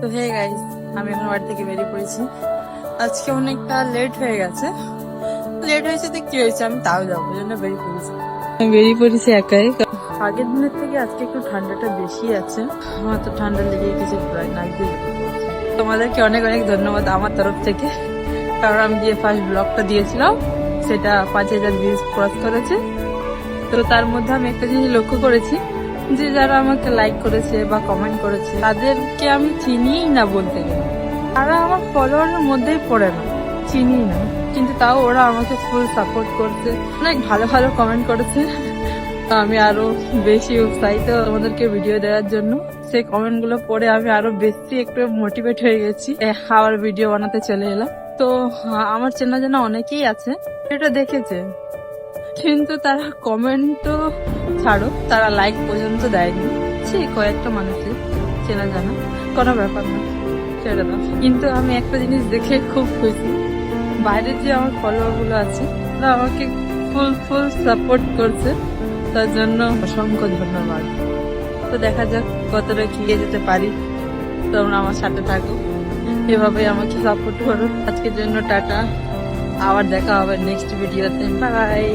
তো hey guys, আমি এখন বাড়ি থেকে বেরিয়ে পড়েছি। আজকে অনেকটা লেট হয়ে গেছে। লেট হয়েছে তো কি হয়েছে, আমি তাও যাবো, জন্য বেরিয়ে পড়েছি। আমি বেরিয়ে পড়েছি একাই। আগের দিনের থেকে আজকে একটু ঠান্ডাটা বেশি আছে। আমার তো ঠান্ডা লেগে কিছু প্রায় নাক দিয়ে বেরিয়ে পড়েছে। তোমাদেরকে অনেক অনেক ধন্যবাদ আমার তরফ থেকে, কারণ আমি যে ফার্স্ট ব্লগটা দিয়েছিলাম সেটা 5,000 ভিউজ ক্রস করেছে। তো তার মধ্যে আমি একটা জিনিস লক্ষ্য করেছি, যে যারা আমাকে লাইক করেছে বা কমেন্ট করেছে তাদেরকে আমি চিনিই না বলতে গেলে। তারা আমার ফলোয়ারের মধ্যেই পড়ে না, চিনি না, কিন্তু তাও ওরা আমাকে ফুল সাপোর্ট করছে, অনেক ভালো ভালো কমেন্ট করেছে। তো আমি আরো বেশি উৎসাহিত তোমাদেরকে ভিডিও দেওয়ার জন্য। সেই কমেন্ট গুলো পড়ে আমি আরো বেশি একটু মোটিভেট হয়ে গেছি, আবার ভিডিও বানাতে চলে এলাম। তো আমার চেনা জানা অনেকেই আছে এটা দেখেছে, কিন্তু তারা কমেন্ট তো ছাড়ো, তারা লাইক পর্যন্ত দেয়নি। সে কয়েকটা মানুষের চেনা জানা, কোনো ব্যাপার না, ছেড়ে দাও। কিন্তু আমি একটা জিনিস দেখে খুব খুশি, বাইরের যে আমার ফলোয়ার গুলো আছে তারা আমাকে ফুল সাপোর্ট করছে, তার জন্য অসংখ্য ধন্যবাদ। তো দেখা যাক কতটা কি যেতে পারি। তোমরা আমার সাথে থাকো, এভাবে আমাকে সাপোর্ট করো। আজকের জন্য টাটা, আবার দেখা হবে নেক্সট ভিডিওতে। বাই।